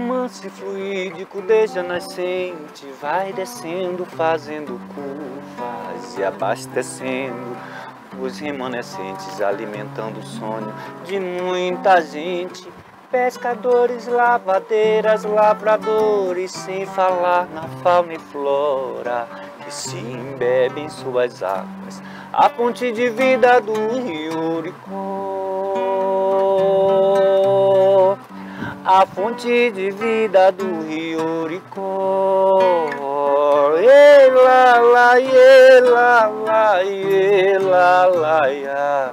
romance fluídico desde a nascente vai descendo, fazendo curvas e abastecendo os remanescentes, alimentando o sonho de muita gente. Pescadores, lavadeiras, lavradores, sem falar na fauna e flora que se embebe em suas águas, a fonte de vida do rio Oricó, a fonte de vida do rio Oricó. Ela, lá, ela, lá, ela, lá, ia.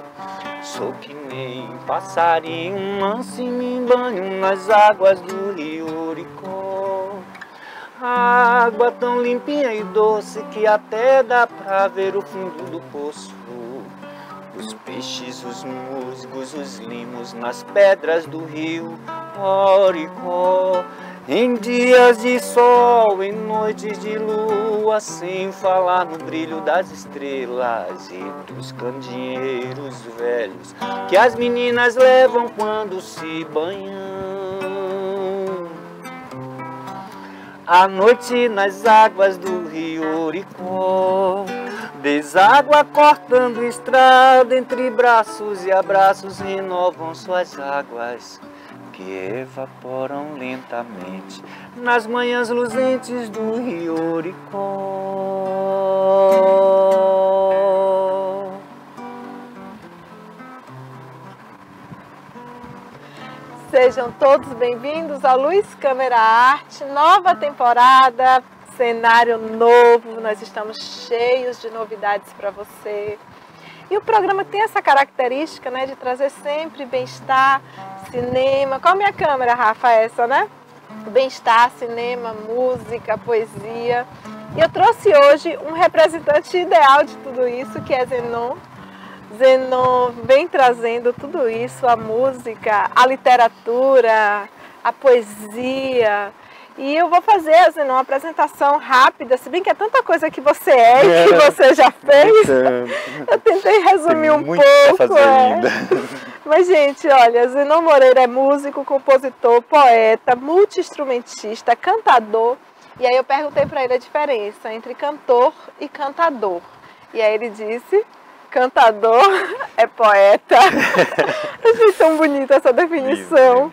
Sou que nem passarinho manso e me banho nas águas do rio Oricó. A água tão limpinha e doce que até dá pra ver o fundo do poço. Os peixes, os musgos, os limos nas pedras do rio Oricó. Em dias de sol, em noites de lua, sem falar no brilho das estrelas e dos candeeiros velhos que as meninas levam quando se banham. À noite nas águas do rio Oricó, deságua cortando estrada, entre braços e abraços renovam suas águas, que evaporam lentamente nas manhãs luzentes do rio Oricó. Sejam todos bem-vindos à Luz Câmera Arte, nova temporada, cenário novo, nós estamos cheios de novidades para você. E o programa tem essa característica, né, de trazer sempre bem-estar, cinema. Qual a minha câmera, Rafa? Essa, né? Bem-estar, cinema, música, poesia. E eu trouxe hoje um representante ideal de tudo isso, que é Zenon. Zenon vem trazendo tudo isso, a música, a literatura, a poesia. E eu vou fazer, Zenon, uma apresentação rápida, se bem que é tanta coisa que você é e que você já fez. Eu tentei resumir um pouco. Mas, gente, olha, Zenon Moreira é músico, compositor, poeta, multi-instrumentista, cantador. E aí eu perguntei para ele a diferença entre cantor e cantador. E aí ele disse: cantador é poeta. Achei tão bonita essa definição.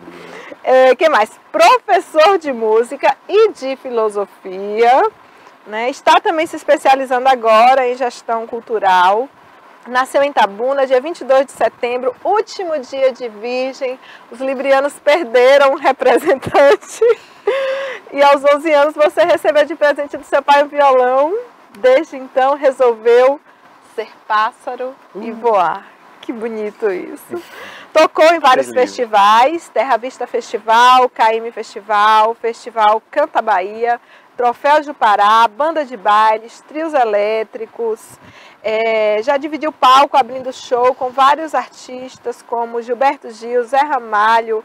Que mais? Professor de música e de filosofia, né? Está também se especializando agora em gestão cultural. Nasceu em Itabuna, dia 22 de setembro, último dia de Virgem. Os librianos perderam um representante. E aos 11 anos você recebeu de presente do seu pai um violão. Desde então resolveu ser pássaro e voar. Que bonito isso. Tocou em vários festivais, Terra Vista Festival, KM Festival, Festival Canta Bahia, Troféu Jupará, Banda de Bailes, Trios Elétricos. Já dividiu palco abrindo show com vários artistas como Gilberto Gil, Zé Ramalho,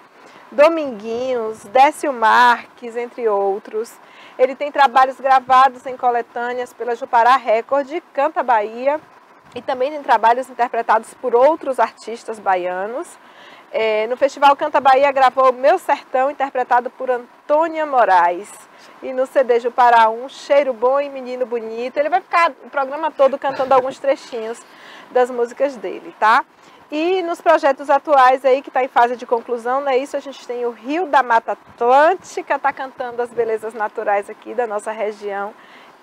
Dominguinhos, Décio Marques, entre outros. Ele tem trabalhos gravados em coletâneas pela Jupará Record, Canta Bahia, e também tem trabalhos interpretados por outros artistas baianos. No Festival Canta Bahia gravou Meu Sertão, interpretado por Antônia Moraes. E no CD Jupará 1, Cheiro Bom e Menino Bonito. Ele vai ficar o programa todo cantando alguns trechinhos das músicas dele, tá? E nos projetos atuais aí, que está em fase de conclusão, não é isso? A gente tem o Rio da Mata Atlântica, está cantando as belezas naturais aqui da nossa região.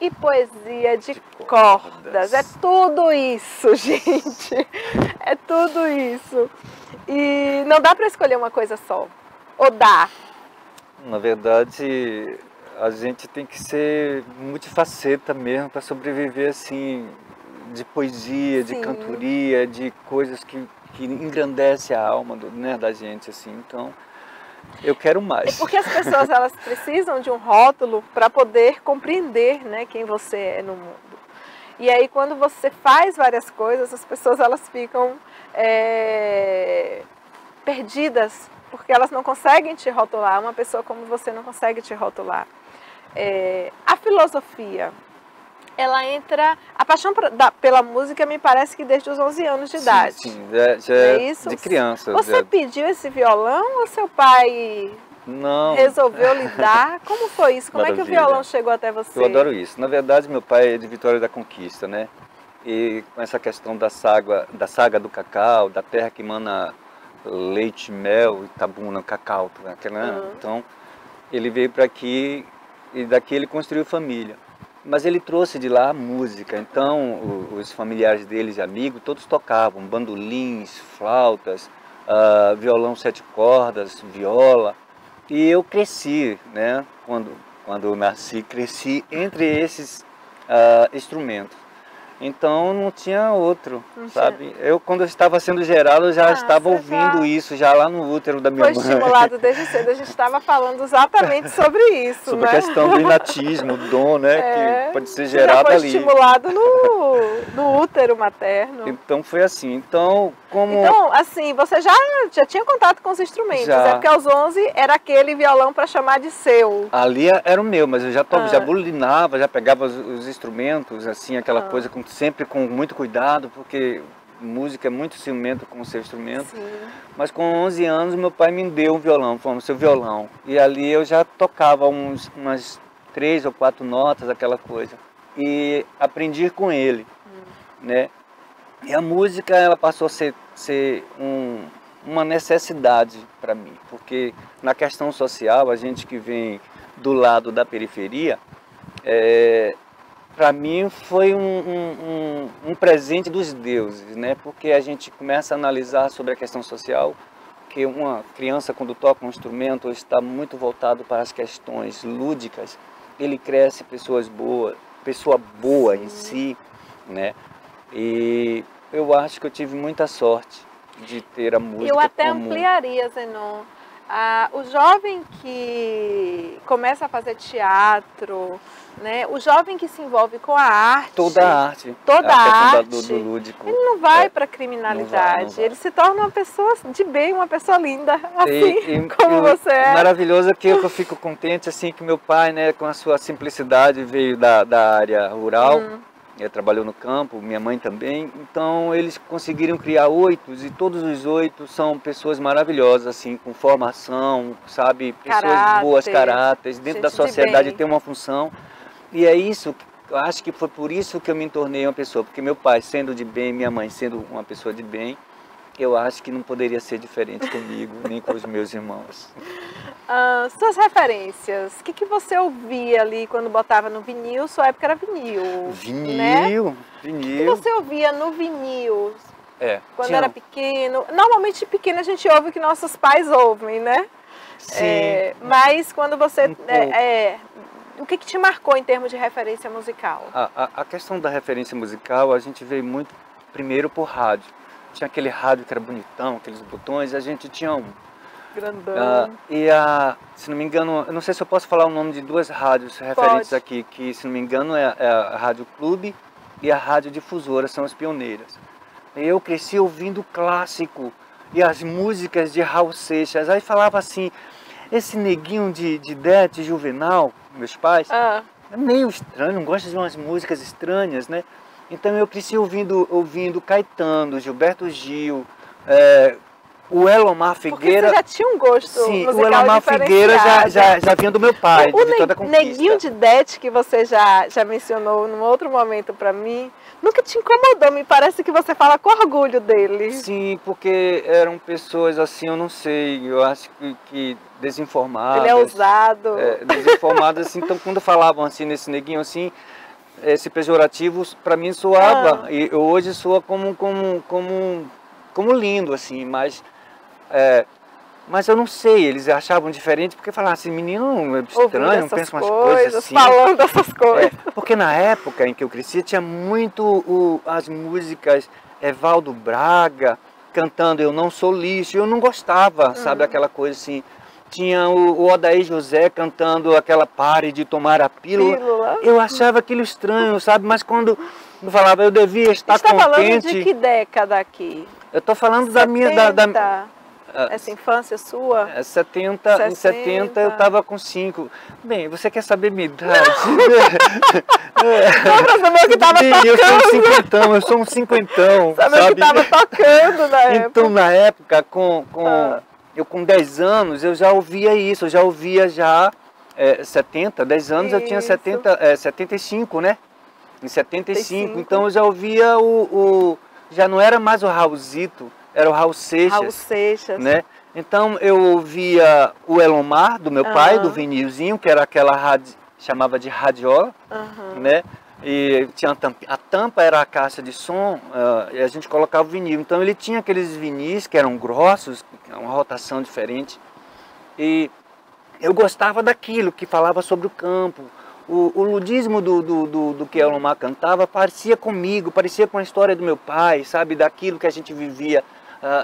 E poesia de cordas. É tudo isso, gente. É tudo isso. E não dá para escolher uma coisa só. Ou dá? Na verdade, a gente tem que ser multifaceta mesmo para sobreviver assim, de poesia, de cantoria, de coisas que engrandece a alma da gente, assim. Então, eu quero mais. É porque as pessoas elas precisam de um rótulo para poder compreender, né, quem você é no mundo. E aí quando você faz várias coisas, as pessoas elas ficam perdidas, porque elas não conseguem te rotular. Uma pessoa como você não consegue te rotular. A filosofia, ela entra... A paixão pela música me parece que desde os 11 anos de idade. Sim, já é isso? De criança. Você pediu esse violão ou seu pai Não. resolveu lidar? Como foi isso? Como é que o Maravilha. violão chegou até você? Eu adoro isso. Na verdade, meu pai é de Vitória da Conquista, né? E com essa questão da saga do cacau, da terra que emana leite, mel, Itabuna, cacau, aquela, então ele veio para aqui e daqui ele construiu família. Mas ele trouxe de lá a música, então os familiares deles e amigos todos tocavam bandolins, flautas, violão 7 cordas, viola. E eu cresci, né? Quando eu nasci, cresci entre esses instrumentos. Então não tinha outro, sabe? Eu, quando eu estava sendo gerado, eu já estava ouvindo isso, já lá no útero da minha mãe. Foi estimulado desde cedo, a gente estava falando exatamente sobre isso, sobre né? a questão do inatismo, do dom, né? Que pode ser já gerado foi ali. estimulado no útero materno. Então foi assim. Então, assim, você já tinha contato com os instrumentos, já. Porque aos 11 era aquele violão para chamar de seu. Ali era o meu, mas eu já bulinava, já pegava os instrumentos, assim, aquela coisa sempre com muito cuidado, porque música é muito ciumento com o seu instrumento. Sim. Mas com 11 anos meu pai me deu um violão, falou, seu violão. E ali eu já tocava umas 3 ou 4 notas, aquela coisa. E aprendi com ele, né? E a música, ela passou a ser uma necessidade para mim, porque na questão social, a gente que vem do lado da periferia, para mim foi um presente dos deuses, né? Porque a gente começa a analisar sobre a questão social, que uma criança quando toca um instrumento está muito voltado para as questões lúdicas, ele cresce pessoa boa em si, né? E eu acho que eu tive muita sorte de ter a música. Eu até ampliaria, Zenon. O jovem que começa a fazer teatro, né? O jovem que se envolve com a arte. Toda a arte. Toda a arte. Do lúdico. Ele não vai para a criminalidade. Não vai. Ele se torna uma pessoa de bem, uma pessoa linda, assim como você é. Maravilhoso é que eu fico contente assim que meu pai, né, com a sua simplicidade, veio da área rural. Ele trabalhou no campo, minha mãe também, então eles conseguiram criar 8 e todos os 8 são pessoas maravilhosas, assim, com formação, sabe, pessoas boas, caráteres, dentro da sociedade tem uma função, e é isso, eu acho que foi por isso que eu me tornei uma pessoa, porque meu pai sendo de bem, minha mãe sendo uma pessoa de bem, eu acho que não poderia ser diferente comigo, nem com os meus irmãos. Suas referências, o que você ouvia ali quando botava no vinil? Sua época era vinil. Vinil, né? Vinil. O que você ouvia no vinil? Quando tinha... era pequeno? Normalmente pequeno a gente ouve o que nossos pais ouvem, né? Sim. Mas quando você... o que te marcou em termos de referência musical? A questão da referência musical, a gente veio muito primeiro por rádio. Tinha aquele rádio que era bonitão, aqueles botões, a gente tinha um. Grandão. Se não me engano, eu não sei se eu posso falar o nome de 2 rádios referentes aqui, que se não me engano é a Rádio Clube e a Rádio Difusora, são as pioneiras. Eu cresci ouvindo clássico e as músicas de Raul Seixas, aí falava assim, esse neguinho de Dete, Juvenal, meus pais, é meio estranho, não gosta de umas músicas estranhas, né? Então eu cresci ouvindo Caetano, Gilberto Gil, o Elomar Figueira. Porque você já tinha um gosto musical. O Elomar Figueira já vinha do meu pai, de Vitória da Conquista. Neguinho de Dete, que você já mencionou num outro momento para mim, nunca te incomodou, me parece que você fala com orgulho dele. Sim, porque eram pessoas assim, eu não sei, eu acho que desinformadas. Ele é ousado. Desinformadas, assim, então quando falavam assim nesse neguinho assim, esse pejorativo para mim soava, e hoje soa como lindo, assim, mas eu não sei, eles achavam diferente, porque falavam assim, menino estranho, pensa umas coisas assim. Falando essas coisas. Porque na época em que eu cresci, tinha muito as músicas Evaldo Braga cantando Eu Não Sou Lixo, eu não gostava, sabe, aquela coisa assim. Tinha o Odair José cantando aquela Pare de Tomar a Pílula. Eu achava aquilo estranho, sabe? Mas quando eu falava, eu devia estar contente. Você está falando de que década aqui? Eu estou falando 70. da minha... Essa infância sua? Em 70 eu estava com 5. Bem, você quer saber minha idade? Eu sou um cinquentão. Sabe o que estava tocando na época? Então, na época, eu com 10 anos eu já ouvia isso, eu já ouvia 70, 10 anos eu tinha 75, né? Em 75, então eu já ouvia já não era mais o Raulzito, era o Raul Seixas. Raul Seixas. Né? Então eu ouvia o Elomar, do meu pai, do vinilzinho, que era aquela rádio, chamava de radiola, né? E tinha a tampa era a caixa de som, e a gente colocava o vinil. Então ele tinha aqueles vinis que eram grossos, uma rotação diferente. E eu gostava daquilo que falava sobre o campo. O ludismo do que Elomar cantava parecia comigo, parecia com a história do meu pai, sabe? Daquilo que a gente vivia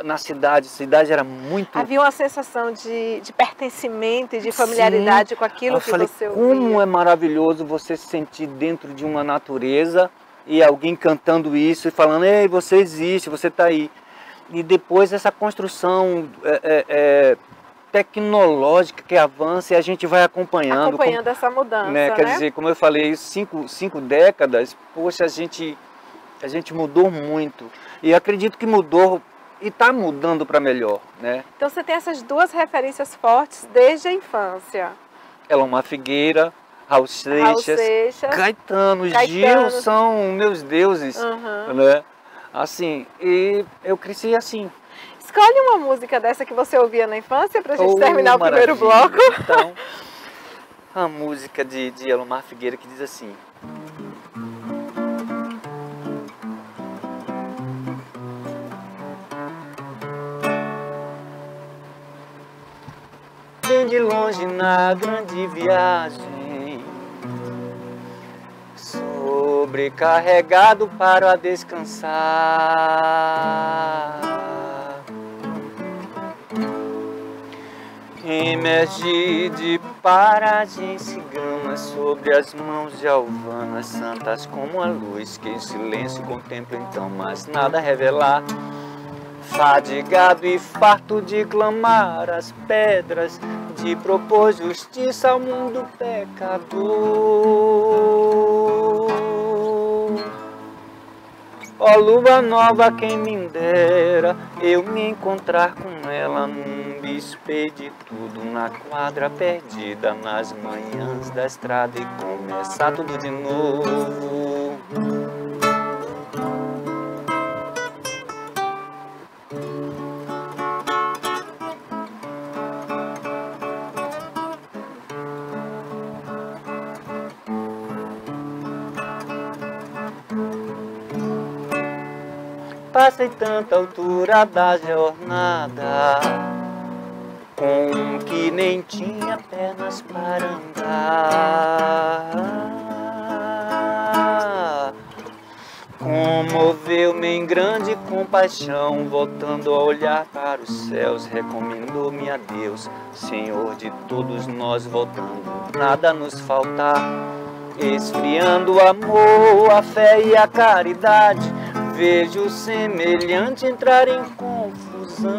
na cidade. A cidade era muito... Havia uma sensação de pertencimento e de familiaridade. Sim, com aquilo que você ouvia. Como é maravilhoso você se sentir dentro de uma natureza e alguém cantando isso e falando, ei, você existe, você está aí. E depois essa construção tecnológica que avança e a gente vai acompanhando. Essa mudança, né? Quer dizer, como eu falei, cinco décadas, poxa, a gente mudou muito. E acredito que mudou e está mudando para melhor, né? Então você tem essas duas referências fortes desde a infância. Elomar Figueira, Raul Seixas, Caetano, Gil são meus deuses, né? Assim, e eu cresci assim. Escolhe uma música dessa que você ouvia na infância pra gente terminar o primeiro bloco. Então, a música de Elomar Figueira que diz assim: vem de longe na grande viagem, sobrecarregado para descansar. Emergi de paragens ciganas sobre as mãos de alvanas santas como a luz que em silêncio contempla então, mas nada revelar. Fadigado e farto de clamar as pedras, de propor justiça ao mundo pecador. Ó lua nova, quem me dera eu me encontrar com ela num bispeio de tudo, na quadra perdida, nas manhãs da estrada e começar tudo de novo. Passei tanta altura da jornada, com que nem tinha pernas para andar. Comoveu-me em grande compaixão, voltando a olhar para os céus, recomendou-me a Deus, Senhor de todos nós, voltando, nada nos faltar, esfriando o amor, a fé e a caridade. Vejo o semelhante entrar em confusão.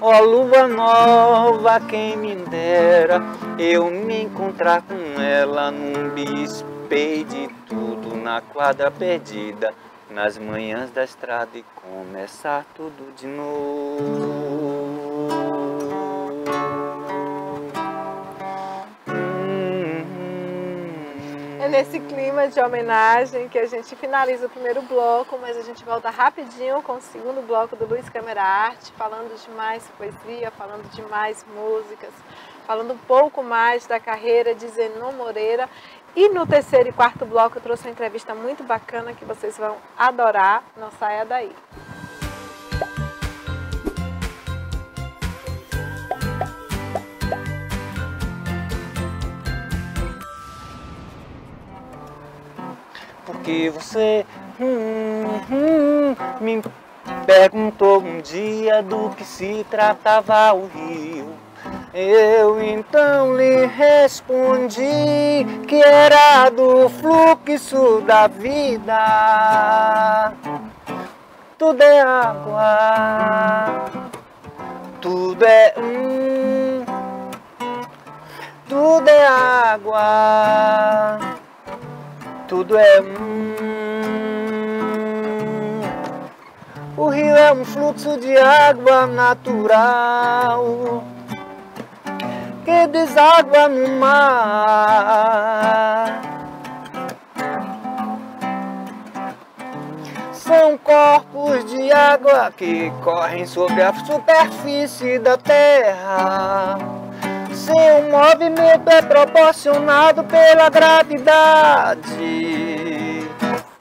Ó lua nova, quem me dera eu me encontrar com ela num bispeio de tudo, na quadra perdida, nas manhãs da estrada e começar tudo de novo. É nesse clima de homenagem que a gente finaliza o primeiro bloco, mas a gente volta rapidinho com o segundo bloco do Luiz Câmara Arte, falando de mais poesia, falando de mais músicas, falando um pouco mais da carreira de Zenon Moreira. E no terceiro e quarto bloco eu trouxe uma entrevista muito bacana que vocês vão adorar, não saia daí. Porque você me perguntou um dia do que se tratava o rio. Eu então lhe respondi que era do fluxo da vida. Tudo é água, tudo é tudo é água. Tudo é O rio é um fluxo de água natural que deságua no mar. São corpos de água que correm sobre a superfície da terra. Seu movimento é proporcionado pela gravidade.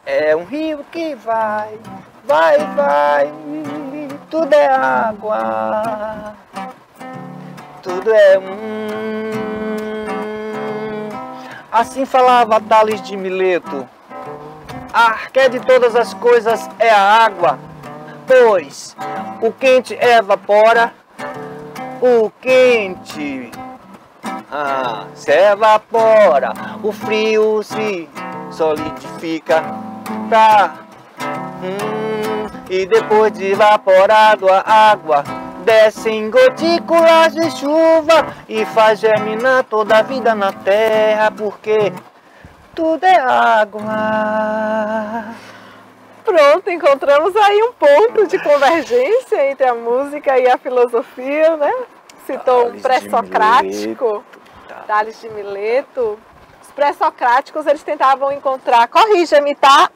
É um rio que vai, tudo é água, tudo é Assim falava Tales de Mileto. A arqué de todas as coisas é a água, pois o quente evapora, o quente se evapora, o frio se solidifica, e depois de evaporado a água, descem gotículas de chuva e faz germinar toda a vida na terra, porque tudo é água. Pronto, encontramos aí um ponto de convergência entre a música e a filosofia, né? Citou um pré-socrático, Tales de Mileto. Os pré-socráticos, eles tentavam encontrar, corrija-me, tá?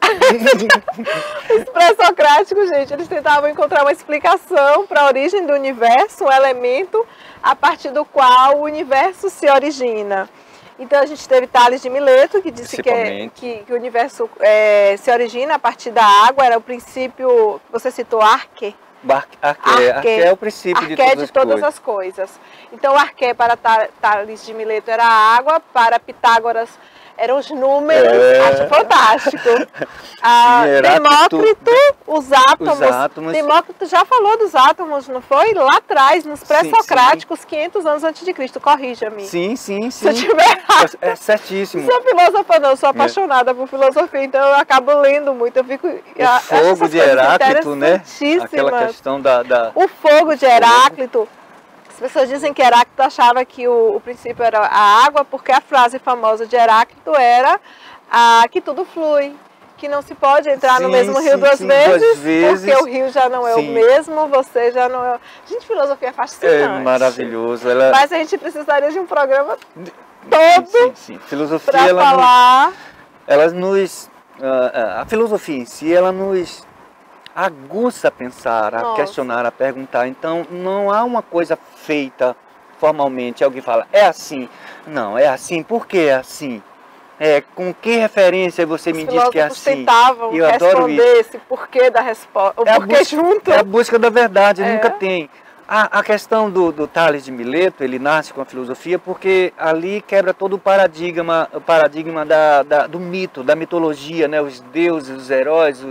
Os pré-socráticos, gente, eles tentavam encontrar uma explicação para a origem do universo, um elemento a partir do qual o universo se origina. Então a gente teve Tales de Mileto, que disse que o universo se origina a partir da água, era o princípio, você citou arqué. Arqué é o princípio de todas as coisas. Então o arqué para Tales de Mileto era a água, para Pitágoras eram os números, acho fantástico. Demócrito, os átomos. Demócrito já falou dos átomos, não foi? Lá atrás, nos pré-socráticos, 500 anos antes de Cristo, corrija-me. Sim. Se eu tiver errado. É certíssimo. Sou filósofa não, sou apaixonada por filosofia, então eu acabo lendo muito. Eu fico, o fogo de Heráclito, né? Aquela questão O fogo de Heráclito. As pessoas dizem que Heráclito achava que o princípio era a água, porque a frase famosa de Heráclito era que tudo flui, que não se pode entrar no mesmo rio duas vezes, porque o rio já não é o mesmo, você já não é... Gente, filosofia é fascinante. É maravilhoso. Mas a gente precisaria de um programa todo Filosofia, para falar... A filosofia em si, ela nos aguça a pensar, a questionar, a perguntar. Então, não há uma coisa feita formalmente. Alguém fala, é assim. Não, é assim. Por que é assim? Com que referência você me diz que é assim? Tentavam responder esse porquê da resposta. O porquê junto. É a busca da verdade, nunca tem. A questão do Tales de Mileto, ele nasce com a filosofia porque ali quebra todo o paradigma do mito, da mitologia, né? Os deuses, os heróis,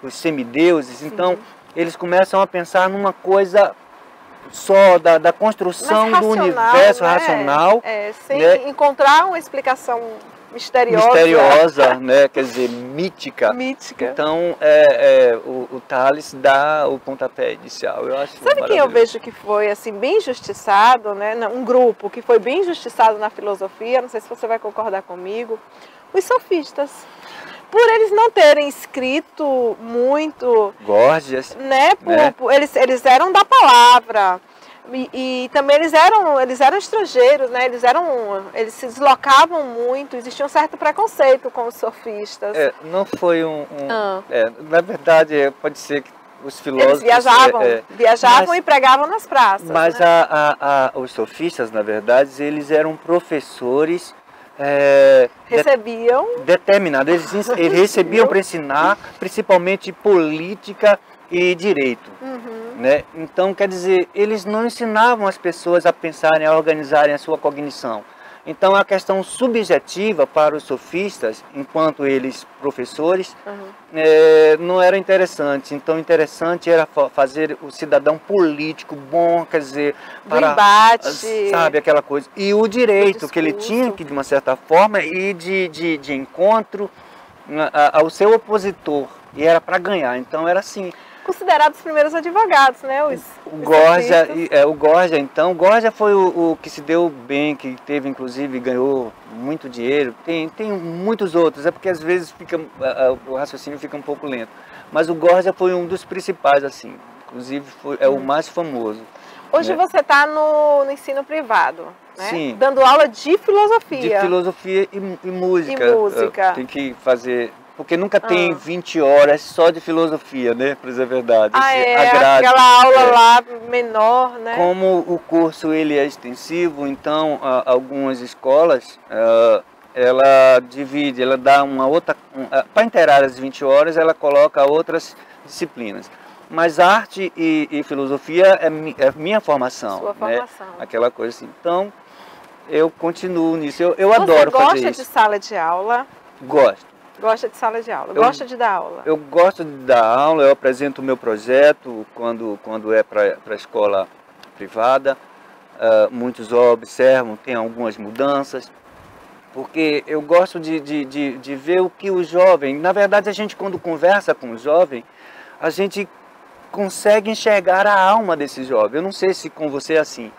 os semideuses. Então, eles começam a pensar numa coisa só da construção do universo racional. Sem encontrar uma explicação misteriosa, né? Quer dizer, mítica. Então, o Tales dá o pontapé inicial. Eu acho Sabe quem eu vejo que foi assim bem injustiçado, né? Um grupo que foi bem injustiçado na filosofia, não sei se você vai concordar comigo, os sofistas. Por eles não terem escrito muito... Górgias. Né? Eles eram da palavra. E também eles eram estrangeiros, né? Eles se deslocavam muito, existia um certo preconceito com os sofistas. Não foi na verdade, pode ser que os filósofos... Eles viajavam e pregavam nas praças. Mas né? os sofistas, na verdade, eles eram professores... recebiam... determinados, eles recebiam para ensinar, principalmente política e direito. Né? Então, quer dizer, eles não ensinavam as pessoas a pensarem, a organizarem a sua cognição. Então, a questão subjetiva para os sofistas, enquanto eles professores, não era interessante. Então, interessante era fazer o cidadão político bom, quer dizer, para embate, sabe, aquela coisa. E o direito que ele tinha que, de uma certa forma, ir de encontro ao seu opositor. E era para ganhar. Então, era assim. Considerados os primeiros advogados, né? O Górgia, então, Górgia foi o que se deu bem, que teve, inclusive, ganhou muito dinheiro. Tem muitos outros, é porque às vezes o raciocínio fica um pouco lento. Mas o Górgia foi um dos principais, assim. inclusive é o mais famoso. Hoje né? você está no ensino privado, né? Sim. Dando aula de filosofia. De filosofia e música. E música. Tem que fazer... Porque nunca tem 20 horas só de filosofia, né? Para dizer a verdade. Aquela aula lá menor, né? Como o curso ele é extensivo, então algumas escolas, ela divide, ela dá uma outra... para inteirar as 20 horas, ela coloca outras disciplinas. Mas arte e filosofia é minha formação. Sua formação. Né? Aquela coisa assim. Então, eu continuo nisso. Eu adoro fazer isso. Você gosta de sala de aula? Gosto. Gosta de sala de aula? Gosta de dar aula? Eu gosto de dar aula, eu apresento o meu projeto quando é para a escola privada. Muitos observam, tem algumas mudanças. Porque eu gosto de ver o que o jovem... Na verdade, a gente quando conversa com o jovem, a gente consegue enxergar a alma desse jovem. Eu não sei se com você é assim.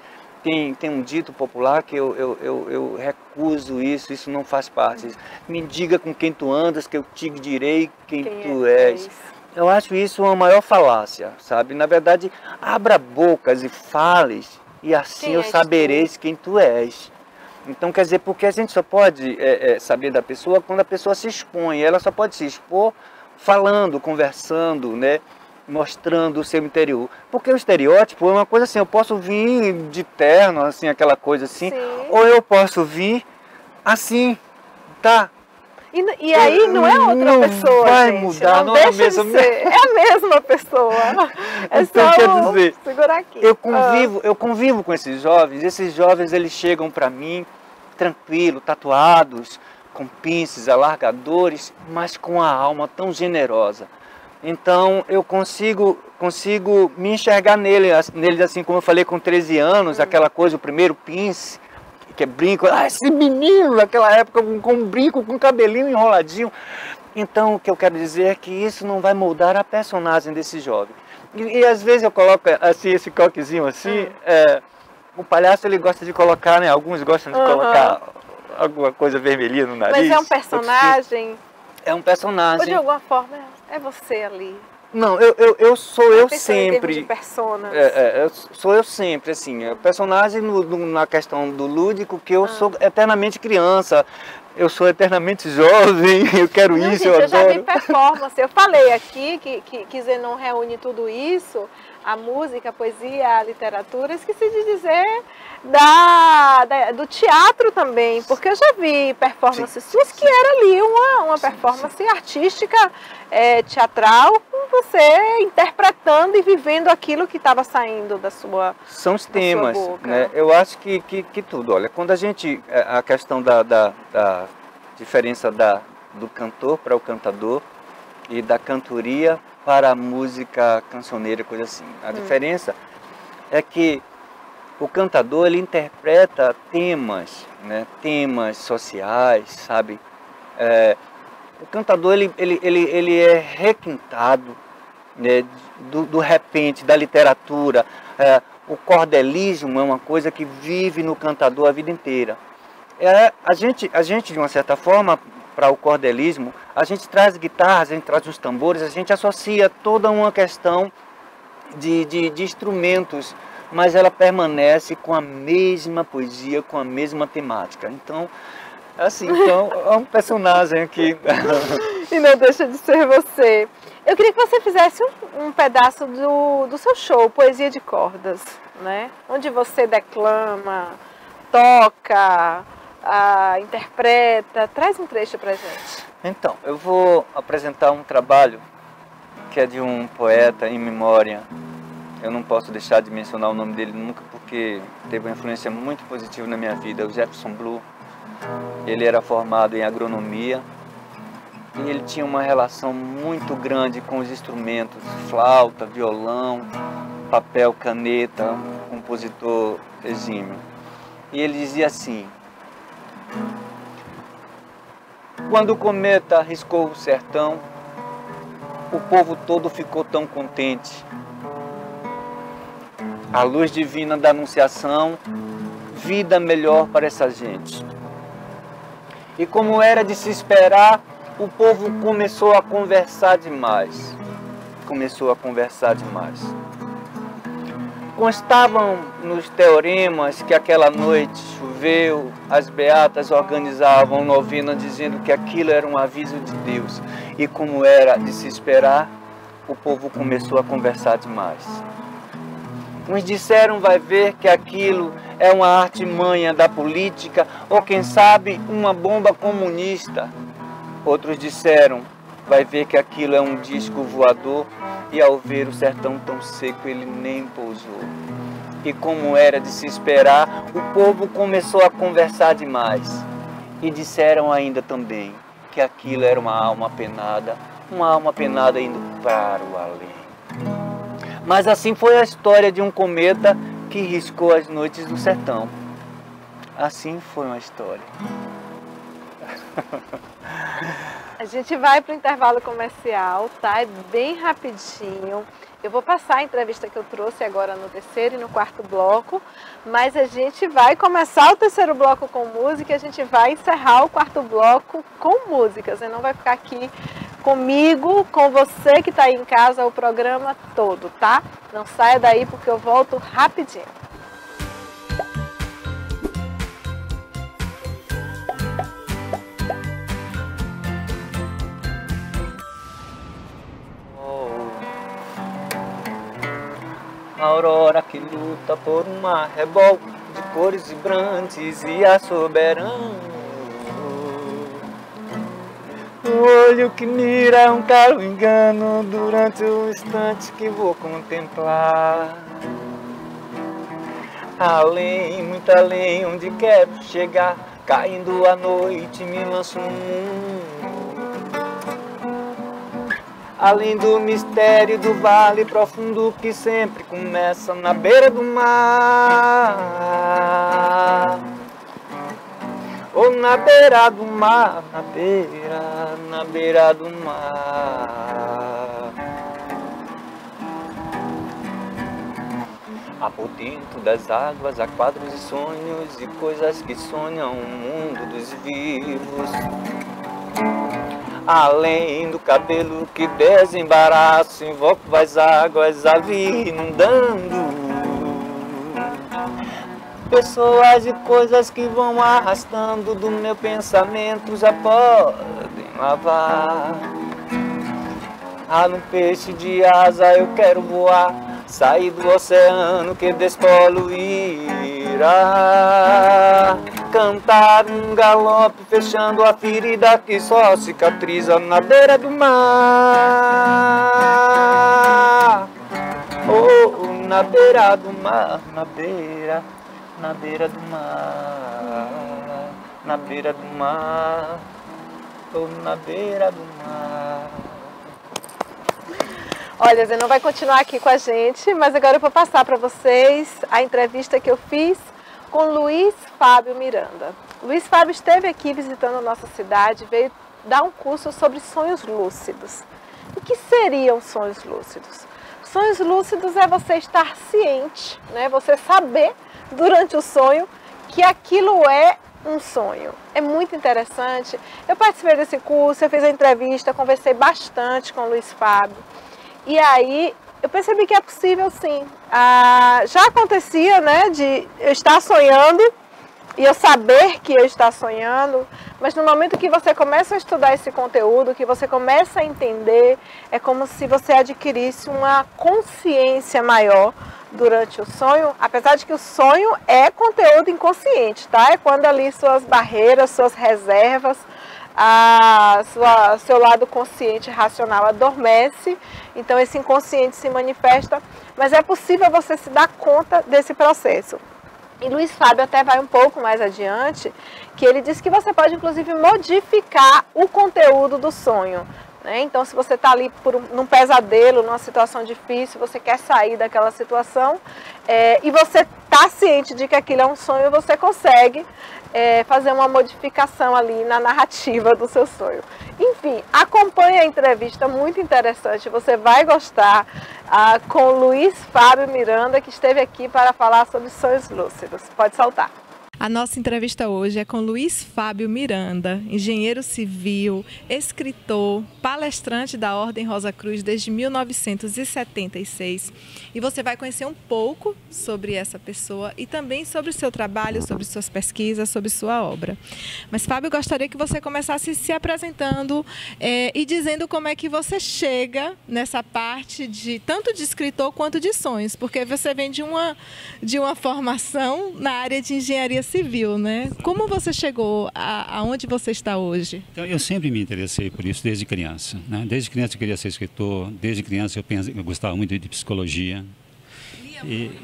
Tem um dito popular que eu recuso isso não faz parte. Me diga com quem tu andas, que eu te direi quem tu és. Eu acho isso uma maior falácia, sabe? Na verdade, abra bocas e fales, e assim eu sabereis quem tu és. Então, quer dizer, porque a gente só pode saber da pessoa quando a pessoa se expõe. Ela só pode se expor falando, conversando, né? Mostrando o seu interior. Porque o estereótipo é uma coisa assim, eu posso vir de terno, assim, aquela coisa assim, Sim. Ou eu posso vir assim, tá? E aí não é outra pessoa, vai gente. Mudar, não deixa de ser. É a mesma pessoa. É então, só quer dizer, segurar aqui. Eu convivo com esses jovens eles chegam para mim tranquilo, tatuados, com pinces, alargadores, mas com a alma tão generosa. Então eu consigo me enxergar neles assim como eu falei com 13 anos, aquela coisa, o primeiro pince, que é brinco, esse menino naquela época com um brinco, com um cabelinho enroladinho. Então o que eu quero dizer é que isso não vai moldar a personagem desse jovem. E às vezes eu coloco assim, esse coquezinho assim, o palhaço ele gosta de colocar, né? Alguns gostam de colocar alguma coisa vermelhinha no nariz. Mas é um personagem? É um personagem. Ou de alguma forma é você ali? Não, eu sou eu sempre. De personas. Sou eu sempre, assim. O personagem na questão do lúdico, que eu sou eternamente criança, eu sou eternamente jovem, eu quero isso, eu adoro. Eu já vi performance. Eu falei aqui que Zenon reúne tudo isso, a música, a poesia, a literatura, esqueci de dizer do teatro também, porque eu já vi performances suas que era ali uma performance artística, teatral, com você interpretando e vivendo aquilo que estava saindo da sua boca. São os temas, né? Eu acho que tudo, olha, quando a questão da diferença do cantor para o cantador e da cantoria para a música cancioneira, coisa assim. A diferença é que o cantador ele interpreta temas, né? Temas sociais, sabe? O cantador ele é requintado, né? do repente, da literatura. O cordelismo é uma coisa que vive no cantador a vida inteira. A gente de uma certa forma, para o cordelismo, a gente traz guitarras, a gente traz os tambores, a gente associa toda uma questão de instrumentos, mas ela permanece com a mesma poesia, com a mesma temática. Então, assim, é um personagem aqui. E não deixa de ser você. Eu queria que você fizesse um pedaço do seu show, Poesia de Cordas, né? Onde você declama, toca, interpreta. Traz um trecho pra gente. Então, eu vou apresentar um trabalho que é de um poeta em memória. Eu não posso deixar de mencionar o nome dele nunca, porque teve uma influência muito positiva na minha vida, o Jefferson Blue. Ele era formado em agronomia e ele tinha uma relação muito grande com os instrumentos, flauta, violão, papel, caneta, um compositor exímio. E ele dizia assim: quando o cometa riscou o sertão, o povo todo ficou tão contente. A luz divina da Anunciação, vida melhor para essa gente. E como era de se esperar, o povo começou a conversar demais. começou a conversar demais. Constavam nos teoremas que aquela noite choveu, as beatas organizavam novena dizendo que aquilo era um aviso de Deus. E como era de se esperar, o povo começou a conversar demais. Uns disseram, vai ver que aquilo é uma artimanha da política ou quem sabe uma bomba comunista. Outros disseram, vai ver que aquilo é um disco voador e ao ver o sertão tão seco ele nem pousou. E como era de se esperar, o povo começou a conversar demais. E disseram ainda também que aquilo era uma alma penada indo para o além. Mas assim foi a história de um cometa que riscou as noites do sertão. Assim foi uma história. A gente vai para o intervalo comercial, tá? É bem rapidinho. Eu vou passar a entrevista que eu trouxe agora no terceiro e no quarto bloco, mas a gente vai começar o terceiro bloco com música e a gente vai encerrar o quarto bloco com música. Você não vai ficar aqui comigo, com você que está aí em casa, o programa todo, tá? Não saia daí porque eu volto rapidinho. A aurora que luta por uma rebol de cores vibrantes e a soberano. O olho que mira um caro engano durante o instante que vou contemplar. Além, muito além, onde quero chegar, caindo a noite me lanço no mundo. Além do mistério do vale profundo que sempre começa na beira do mar. Ou na beira do mar, na beira do mar. Há por dentro das águas, há quadros e sonhos e coisas que sonham o mundo dos vivos. Além do cabelo que desembaraça, invoco as águas a vir inundando. Pessoas e coisas que vão arrastando do meu pensamento já podem lavar. Ah, no peixe de asa eu quero voar, sair do oceano que despoluirá. Cantar um galope fechando a ferida que só cicatriza na beira do mar. Oh, na beira do mar, na beira do mar, na beira do mar, oh, na beira do mar. Olha, Zé não vai continuar aqui com a gente, mas agora eu vou passar para vocês a entrevista que eu fiz com Luiz Fábio Miranda. Luiz Fábio esteve aqui visitando a nossa cidade, veio dar um curso sobre sonhos lúcidos. O que seriam sonhos lúcidos? Sonhos lúcidos é você estar ciente, né? Você saber durante o sonho que aquilo é um sonho. É muito interessante. Eu participei desse curso, eu fiz a entrevista, conversei bastante com o Luiz Fábio. E aí eu percebi que é possível sim. Já acontecia, né, de eu estar sonhando e eu saber que eu estou sonhando, mas no momento que você começa a estudar esse conteúdo, que você começa a entender, é como se você adquirisse uma consciência maior durante o sonho, apesar de que o sonho é conteúdo inconsciente, tá? É quando ali suas barreiras, suas reservas, seu lado consciente racional adormece, então esse inconsciente se manifesta, mas é possível você se dar conta desse processo. E Luiz Fábio até vai um pouco mais adiante, que ele diz que você pode inclusive modificar o conteúdo do sonho, né? Então se você está ali num pesadelo, numa situação difícil, você quer sair daquela situação e você está ciente de que aquilo é um sonho, você consegue fazer uma modificação ali na narrativa do seu sonho. Enfim, acompanhe a entrevista, muito interessante, você vai gostar, com Luiz Fábio Miranda, que esteve aqui para falar sobre sonhos lúcidos. Pode soltar. A nossa entrevista hoje é com Luiz Fábio Miranda, engenheiro civil, escritor, palestrante da Ordem Rosa Cruz desde 1976. E você vai conhecer um pouco sobre essa pessoa e também sobre o seu trabalho, sobre suas pesquisas, sobre sua obra. Mas, Fábio, eu gostaria que você começasse se apresentando e dizendo como é que você chega nessa parte tanto de escritor quanto de sonhos, porque você vem de uma formação na área de engenharia civil, né? Como você chegou aonde você está hoje? Então, eu sempre me interessei por isso desde criança, né? Desde criança eu queria ser escritor, desde criança eu gostava muito de psicologia.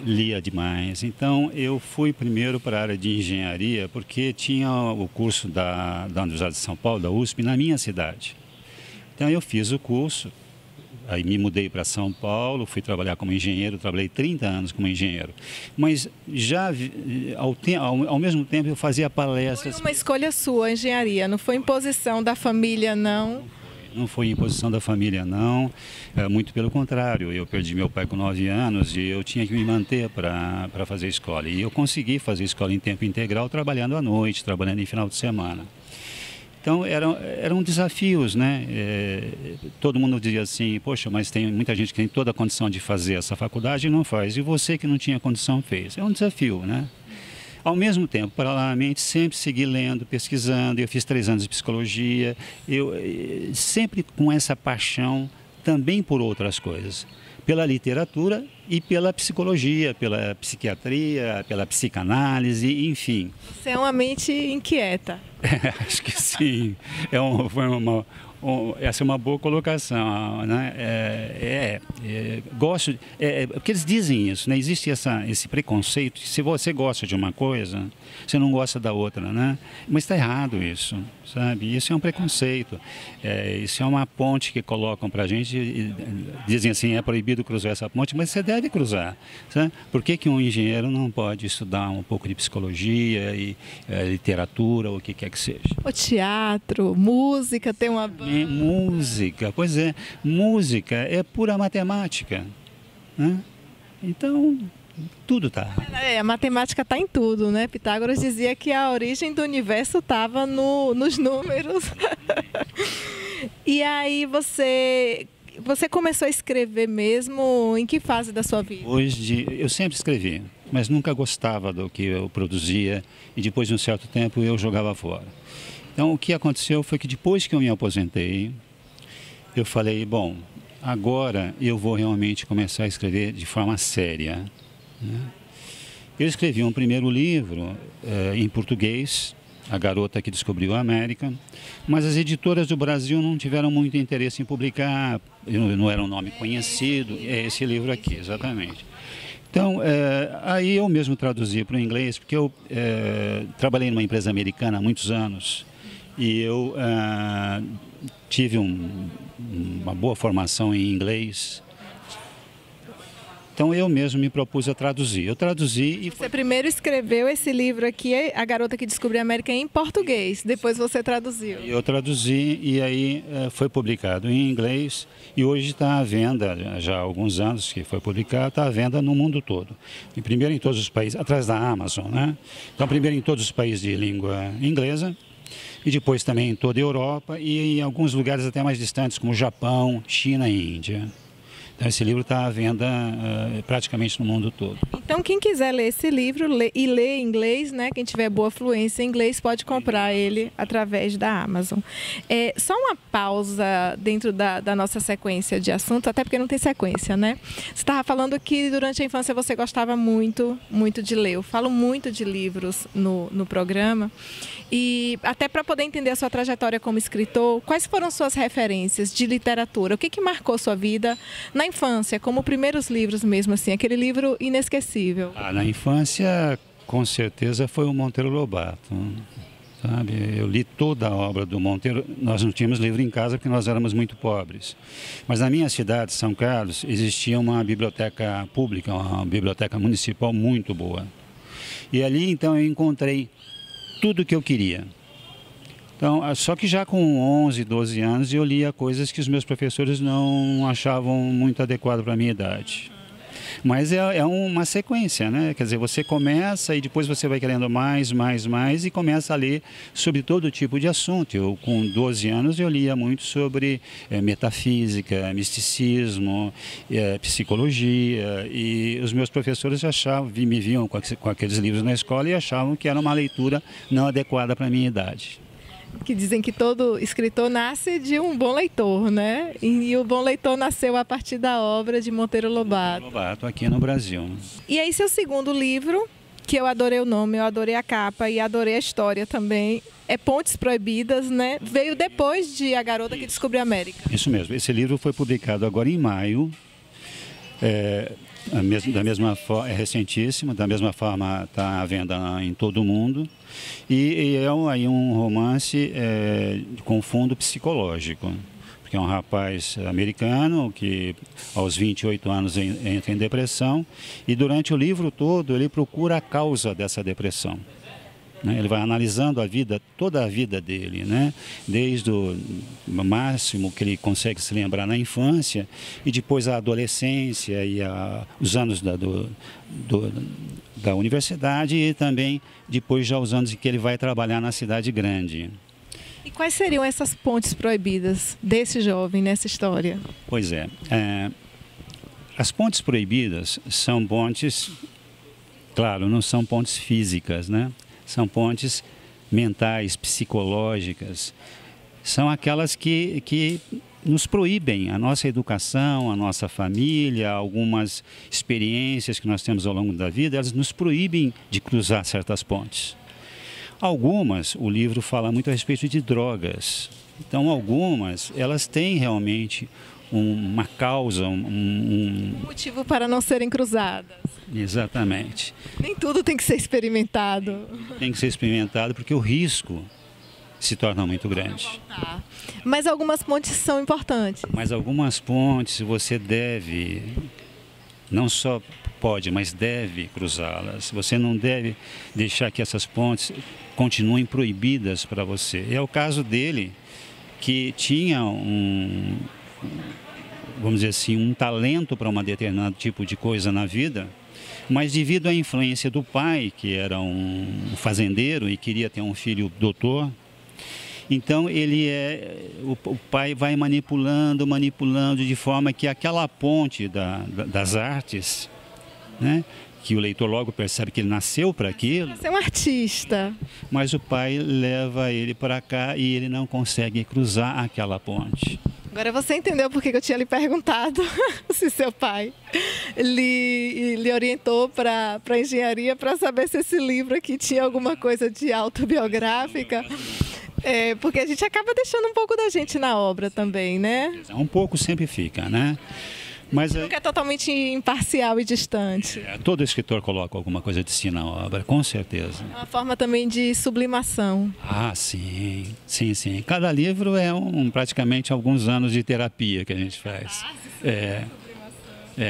Lia demais. Então, eu fui primeiro para a área de engenharia porque tinha o curso da Universidade de São Paulo, da USP, na minha cidade. Então, eu fiz o curso, aí me mudei para São Paulo, fui trabalhar como engenheiro, trabalhei 30 anos como engenheiro. Mas já ao mesmo tempo eu fazia palestras. Foi uma escolha sua, a engenharia, não foi imposição da família, não? Não foi imposição da família, não. Muito pelo contrário, eu perdi meu pai com 9 anos e eu tinha que me manter para fazer escola. E eu consegui fazer escola em tempo integral, trabalhando à noite, trabalhando em final de semana. Então, eram desafios, né? Todo mundo dizia assim, poxa, mas tem muita gente que tem toda a condição de fazer essa faculdade e não faz. E você que não tinha condição fez. É um desafio, né? Ao mesmo tempo, paralelamente, sempre segui lendo, pesquisando. Eu fiz 3 anos de psicologia. Eu sempre com essa paixão também por outras coisas. Pela literatura e pela psicologia, pela psiquiatria, pela psicanálise, enfim. Você é uma mente inquieta. Acho que sim. Essa é uma boa colocação, né? Gosto, porque eles dizem isso, né? Existe esse preconceito, que se você gosta de uma coisa, você não gosta da outra, né? Mas está errado isso, sabe? Isso é um preconceito, isso é uma ponte que colocam para a gente, e dizem assim, é proibido cruzar essa ponte, mas você deve cruzar, sabe? Por que um engenheiro não pode estudar um pouco de psicologia e literatura, ou o que quer que seja? O teatro, música, tem uma banda. Música, pois é, música é pura matemática, né? Então, tudo está. A matemática está em tudo, né? Pitágoras dizia que a origem do universo estava nos números. E aí você começou a escrever mesmo em que fase da sua vida? Hoje, eu sempre escrevi, mas nunca gostava do que eu produzia e depois de um certo tempo eu jogava fora. Então, o que aconteceu foi que depois que eu me aposentei, eu falei, bom, agora eu vou realmente começar a escrever de forma séria, né? Eu escrevi um primeiro livro em português, A Garota que Descobriu a América, mas as editoras do Brasil não tiveram muito interesse em publicar, não era um nome conhecido, é esse livro aqui, exatamente. Então, aí eu mesmo traduzi para o inglês, porque eu trabalhei numa empresa americana há muitos anos, e eu tive uma boa formação em inglês. Então eu mesmo me propus a traduzir. Eu traduzi e... Você primeiro escreveu esse livro aqui, A Garota que Descobriu a América, em português, depois você traduziu. Eu traduzi e aí foi publicado em inglês e hoje está à venda, já há alguns anos que foi publicado, está à venda no mundo todo. E primeiro em todos os países, atrás da Amazon, né? Então primeiro em todos os países de língua inglesa, e depois também em toda a Europa e em alguns lugares até mais distantes, como Japão, China e Índia. Então esse livro está à venda praticamente no mundo todo. Então quem quiser ler esse livro e ler em inglês, né, quem tiver boa fluência em inglês, pode comprar ele através da Amazon. Só uma pausa dentro da nossa sequência de assuntos, até porque não tem sequência, né? Você estava falando que durante a infância você gostava muito, muito de ler. Eu falo muito de livros no programa. E até para poder entender a sua trajetória como escritor, quais foram suas referências de literatura? O que marcou sua vida na infância, como primeiros livros mesmo, assim, aquele livro inesquecível? Na infância, com certeza, foi o Monteiro Lobato. Sabe? Eu li toda a obra do Monteiro. Nós não tínhamos livro em casa porque nós éramos muito pobres. Mas na minha cidade, São Carlos, existia uma biblioteca pública, uma biblioteca municipal muito boa. E ali, então, eu encontrei tudo o que eu queria. Então, só que já com 11, 12 anos eu lia coisas que os meus professores não achavam muito adequado para a minha idade. Mas é uma sequência, né? Quer dizer, você começa e depois você vai querendo mais e começa a ler sobre todo tipo de assunto. Eu, com 12 anos, eu lia muito sobre metafísica, misticismo, psicologia, e os meus professores me viam com aqueles livros na escola e achavam que era uma leitura não adequada para a minha idade. Que dizem que todo escritor nasce de um bom leitor, né? E o bom leitor nasceu a partir da obra de Monteiro Lobato. Lobato, aqui no Brasil. E aí seu segundo livro, que eu adorei o nome, eu adorei a capa e adorei a história também, é Pontes Proibidas, né? Veio depois de A Garota que Descobriu a América. Isso mesmo. Esse livro foi publicado agora em maio. Da mesma forma, é recentíssimo, da mesma forma está à venda em todo o mundo. E é aí um romance com fundo psicológico, porque é um rapaz americano que aos 28 anos entra em depressão e durante o livro todo ele procura a causa dessa depressão. Ele vai analisando toda a vida dele, né? Desde o máximo que ele consegue se lembrar na infância e depois a adolescência e os anos da universidade e também depois já os anos em que ele vai trabalhar na cidade grande. E quais seriam essas pontes proibidas desse jovem nessa história? Pois é, as pontes proibidas são pontes, claro, não são pontes físicas, né? São pontes mentais, psicológicas, são aquelas que nos proíbem a nossa educação, a nossa família, algumas experiências que nós temos ao longo da vida, elas nos proíbem de cruzar certas pontes. Algumas, o livro fala muito a respeito de drogas, então algumas, elas têm realmente uma causa, um motivo para não serem cruzadas. Exatamente. Nem tudo tem que ser experimentado. Tem que ser experimentado porque o risco se torna muito grande. Mas algumas pontes são importantes. Mas algumas pontes você deve, não só pode, mas deve cruzá-las. Você não deve deixar que essas pontes continuem proibidas para você. É o caso dele, que tinha vamos dizer assim, um talento para um determinado tipo de coisa na vida, mas devido à influência do pai, que era um fazendeiro e queria ter um filho doutor, então o pai vai manipulando de forma que aquela ponte das artes, né, que o leitor logo percebe que ele nasceu para aquilo. Você é um artista. Mas o pai leva ele para cá e ele não consegue cruzar aquela ponte. Agora você entendeu por que eu tinha lhe perguntado se seu pai lhe orientou para engenharia para saber se esse livro aqui tinha alguma coisa de autobiográfica. Porque a gente acaba deixando um pouco da gente na obra também, né? Um pouco sempre fica, né? Mas nunca é totalmente imparcial e distante. Todo escritor coloca alguma coisa de si na obra, com certeza. É uma forma também de sublimação. Ah, sim, sim, sim. Cada livro é praticamente alguns anos de terapia que a gente faz.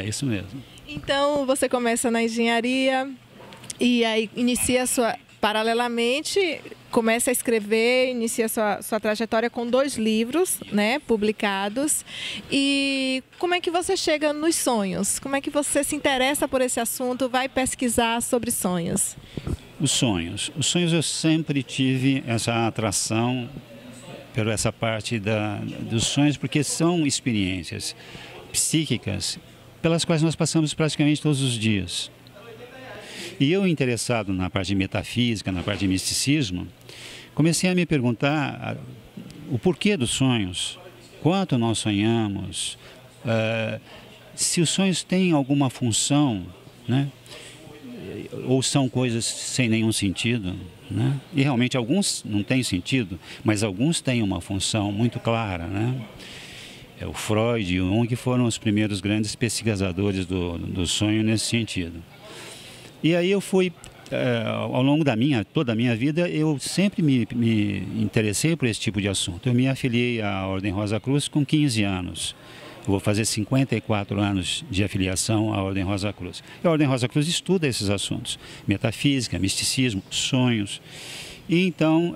Isso mesmo. Então, você começa na engenharia e aí paralelamente, começa a escrever, inicia sua trajetória com 2 livros, né, publicados. E como é que você chega nos sonhos? Como é que você se interessa por esse assunto, vai pesquisar sobre sonhos? Os sonhos eu sempre tive essa atração por essa parte dos sonhos, porque são experiências psíquicas pelas quais nós passamos praticamente todos os dias. E eu, interessado na parte de metafísica, na parte de misticismo, comecei a me perguntar o porquê dos sonhos, quanto nós sonhamos, se os sonhos têm alguma função, né? Ou são coisas sem nenhum sentido, né? E realmente alguns não têm sentido, mas alguns têm uma função muito clara, né? O Freud e o Jung foram os primeiros grandes pesquisadores do sonho nesse sentido. E aí eu fui, ao longo toda a minha vida, eu sempre me interessei por esse tipo de assunto. Eu me afiliei à Ordem Rosa Cruz com 15 anos. Eu vou fazer 54 anos de afiliação à Ordem Rosa Cruz. E a Ordem Rosa Cruz estuda esses assuntos: metafísica, misticismo, sonhos. E então,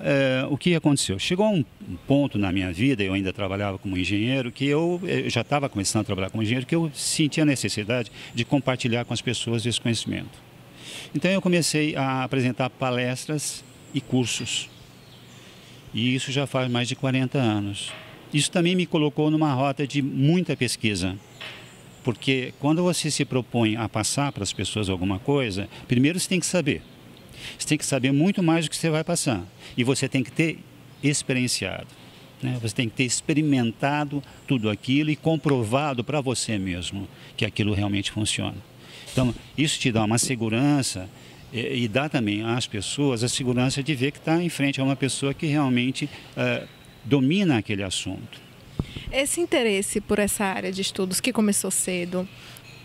o que aconteceu? Chegou um ponto na minha vida, eu ainda trabalhava como engenheiro, que eu já estava começando a trabalhar como engenheiro, que eu sentia a necessidade de compartilhar com as pessoas esse conhecimento. Então eu comecei a apresentar palestras e cursos. E isso já faz mais de 40 anos. Isso também me colocou numa rota de muita pesquisa. Porque quando você se propõe a passar para as pessoas alguma coisa, primeiro você tem que saber. Você tem que saber muito mais do que você vai passar. E você tem que ter experienciado, né? Você tem que ter experimentado tudo aquilo e comprovado para você mesmo que aquilo realmente funciona. Então, isso te dá uma segurança e dá também às pessoas a segurança de ver que está em frente a uma pessoa que realmente domina aquele assunto. Esse interesse por essa área de estudos que começou cedo,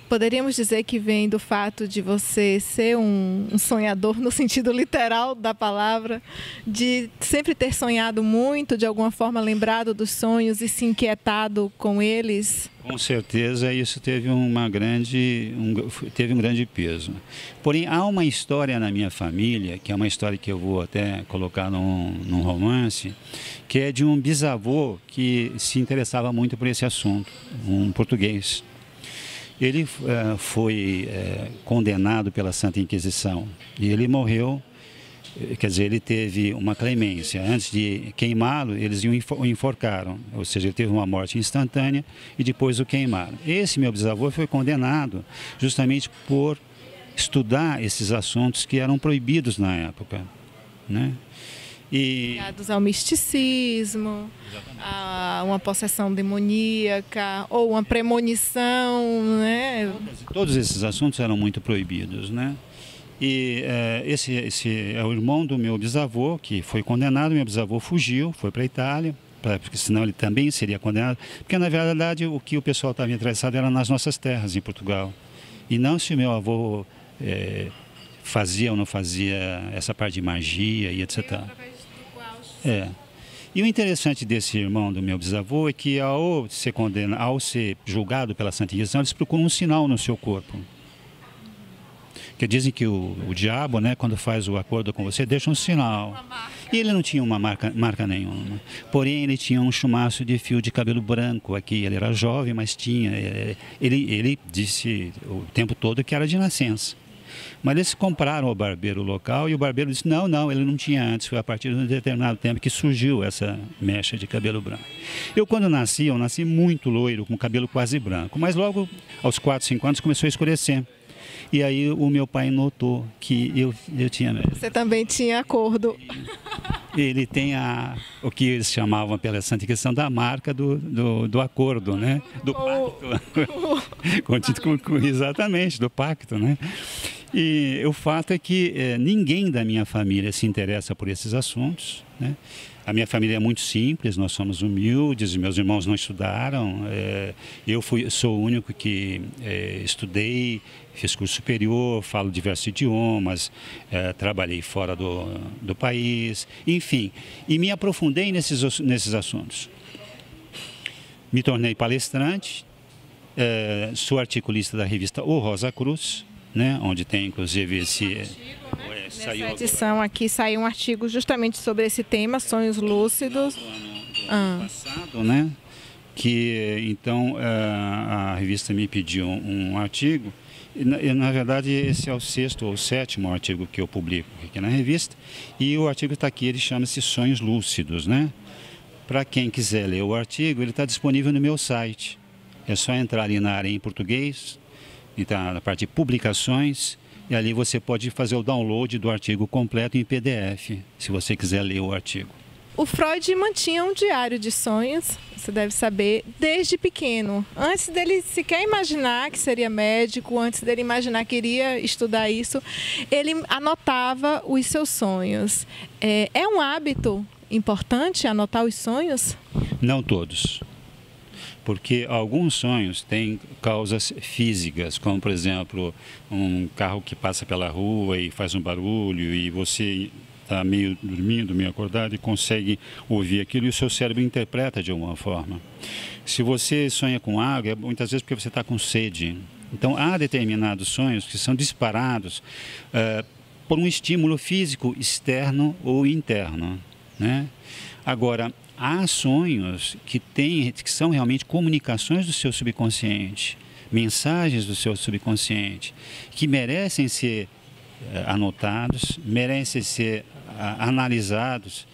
poderíamos dizer que vem do fato de você ser um sonhador no sentido literal da palavra, de sempre ter sonhado muito, de alguma forma lembrado dos sonhos e se inquietado com eles? Com certeza isso teve um grande peso. Porém, há uma história na minha família, que é uma história que eu vou até colocar num romance, que é de um bisavô que se interessava muito por esse assunto, um português. Ele foi condenado pela Santa Inquisição e ele morreu, quer dizer, ele teve uma clemência. Antes de queimá-lo, eles o enforcaram, ou seja, ele teve uma morte instantânea e depois o queimaram. Esse meu bisavô foi condenado justamente por estudar esses assuntos que eram proibidos na época, né? Ligados ao misticismo, a uma possessão demoníaca ou uma premonição, né? Todos esses assuntos eram muito proibidos, né? E esse é o irmão do meu bisavô, que foi condenado. Meu bisavô fugiu, foi para a Itália, porque senão ele também seria condenado. Porque, na verdade, o que o pessoal estava interessado era nas nossas terras, em Portugal. E não se meu avô fazia ou não fazia essa parte de magia e etc. E o interessante desse irmão do meu bisavô é que ao ser julgado pela Santa Inquisição, eles procuram um sinal no seu corpo. Porque dizem que o diabo, né, quando faz o acordo com você, deixa um sinal. E ele não tinha uma marca nenhuma. Porém, ele tinha um chumaço de fio de cabelo branco aqui. Ele era jovem, mas tinha. Ele disse o tempo todo que era de nascença. Mas eles compraram o barbeiro local e o barbeiro disse, não, ele não tinha antes, foi a partir de um determinado tempo que surgiu essa mecha de cabelo branco. Eu quando nasci, eu nasci muito loiro, com cabelo quase branco, mas logo aos 4, 5 anos começou a escurecer. E aí o meu pai notou que eu tinha... Você também tinha acordo. Ele tem o que eles chamavam pela Santa Inquisição da marca do acordo, né? Do pacto. Exatamente, do pacto, né? E o fato é que ninguém da minha família se interessa por esses assuntos, né? A minha família é muito simples, nós somos humildes, meus irmãos não estudaram, eu sou o único que estudei, fiz curso superior, falo diversos idiomas, trabalhei fora do país, enfim, e me aprofundei nesses assuntos. Me tornei palestrante, sou articulista da revista O Rosa Cruz, né, onde tem inclusive nessa edição aqui saiu um artigo justamente sobre esse tema, sonhos lúcidos. Ano passado, né? Que então a revista me pediu um artigo. E, na verdade, esse é o 6º ou 7º artigo que eu publico aqui na revista. E o artigo está aqui, ele chama-se Sonhos Lúcidos, né? Para quem quiser ler o artigo, ele está disponível no meu site. É só entrar ali na área em português. Então, na parte de publicações, e ali você pode fazer o download do artigo completo em PDF, se você quiser ler o artigo. O Freud mantinha um diário de sonhos, você deve saber, desde pequeno. Antes dele sequer imaginar que seria médico, antes dele imaginar que iria estudar isso, ele anotava os seus sonhos. É um hábito importante anotar os sonhos? Não todos. Porque alguns sonhos têm causas físicas, como, por exemplo, um carro que passa pela rua e faz um barulho e você está meio dormindo, meio acordado e consegue ouvir aquilo e o seu cérebro interpreta de alguma forma. Se você sonha com água, é muitas vezes porque você está com sede. Então, há determinados sonhos que são disparados por um estímulo físico externo ou interno, né? Agora, há sonhos que são realmente comunicações do seu subconsciente, mensagens do seu subconsciente, que merecem ser anotados, merecem ser analisados,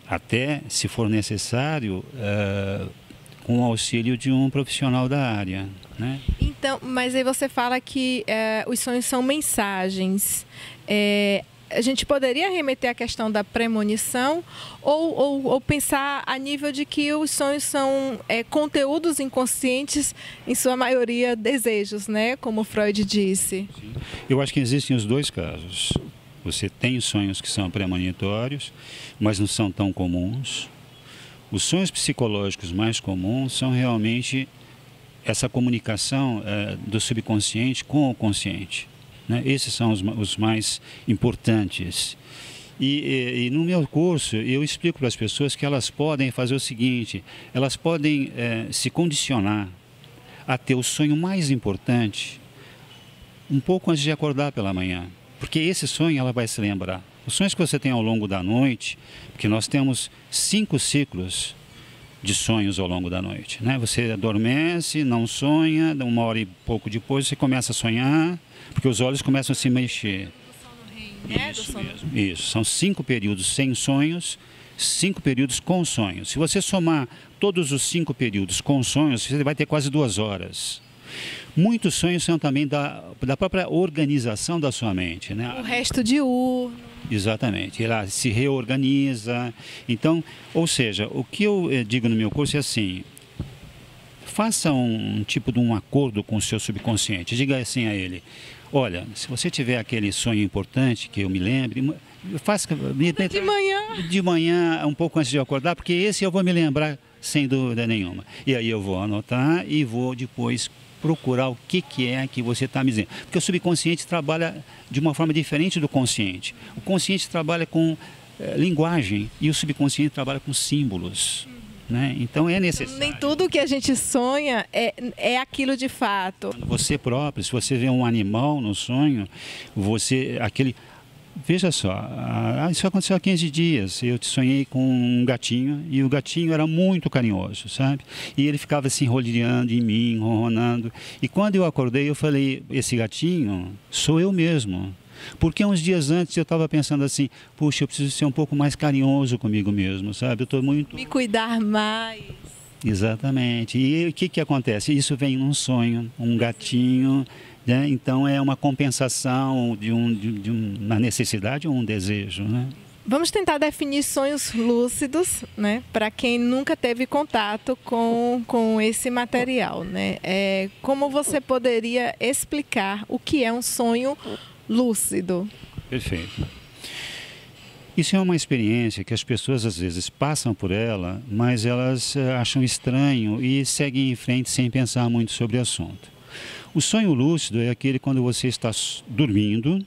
até, se for necessário, com o auxílio de um profissional da área, né? Então, mas aí você fala que os sonhos são mensagens. A gente poderia remeter à questão da premonição ou pensar a nível de que os sonhos são conteúdos inconscientes, em sua maioria desejos, né? Como Freud disse. Sim. Eu acho que existem os dois casos. Você tem sonhos que são premonitórios, mas não são tão comuns. Os sonhos psicológicos mais comuns são realmente essa comunicação do subconsciente com o consciente, né? Esses são os mais importantes. E no meu curso eu explico para as pessoas que elas podem fazer o seguinte: elas podem se condicionar a ter o sonho mais importante um pouco antes de acordar pela manhã, porque esse sonho ela vai se lembrar. Os sonhos que você tem ao longo da noite, porque nós temos 5 ciclos de sonhos ao longo da noite, né? Você adormece, não sonha, 1 hora e pouco depois você começa a sonhar, porque os olhos começam a se mexer. Isso mesmo. Isso. São 5 períodos sem sonhos, 5 períodos com sonhos. Se você somar todos os 5 períodos com sonhos, você vai ter quase 2 horas. Muitos sonhos são também da própria organização da sua mente, né? O resto diurno. Exatamente, ela se reorganiza. Então, ou seja, o que eu digo no meu curso é assim: faça um tipo de um acordo com o seu subconsciente. Diga assim a ele: olha, se você tiver aquele sonho importante que eu me lembre, faça de manhã, um pouco antes de eu acordar, porque esse eu vou me lembrar sem dúvida nenhuma. E aí eu vou anotar e vou depois procurar o que é que você está me dizendo. Porque o subconsciente trabalha de uma forma diferente do consciente. O consciente trabalha com linguagem e o subconsciente trabalha com símbolos, né? Então é necessário. Nem tudo que a gente sonha é aquilo de fato. Você próprio, se você vê um animal no sonho, veja só, isso aconteceu há 15 dias, eu te sonhei com um gatinho e o gatinho era muito carinhoso, sabe? E ele ficava se enrodilhando em mim, ronronando. E quando eu acordei, eu falei: esse gatinho sou eu mesmo. Porque uns dias antes eu estava pensando assim: puxa, eu preciso ser um pouco mais carinhoso comigo mesmo, sabe? Eu estou muito... Me cuidar mais. Exatamente. E o que acontece? Isso vem num sonho, um gatinho... né? Então é uma compensação de uma necessidade ou um desejo, né? Vamos tentar definir sonhos lúcidos, né? Para quem nunca teve contato com esse material, né? Como você poderia explicar o que é um sonho lúcido? Perfeito. Isso é uma experiência que as pessoas às vezes passam por ela, mas elas acham estranho e seguem em frente sem pensar muito sobre o assunto. O sonho lúcido é aquele quando você está dormindo,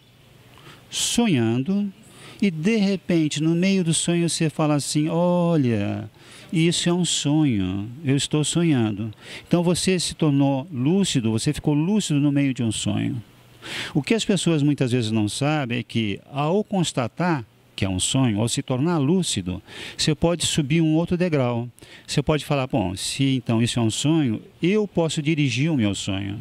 sonhando, e de repente, no meio do sonho, você fala assim: olha, isso é um sonho, eu estou sonhando. Então você se tornou lúcido, você ficou lúcido no meio de um sonho. O que as pessoas muitas vezes não sabem é que, ao constatar que é um sonho, ao se tornar lúcido, você pode subir um outro degrau. Você pode falar: bom, se então isso é um sonho, eu posso dirigir o meu sonho.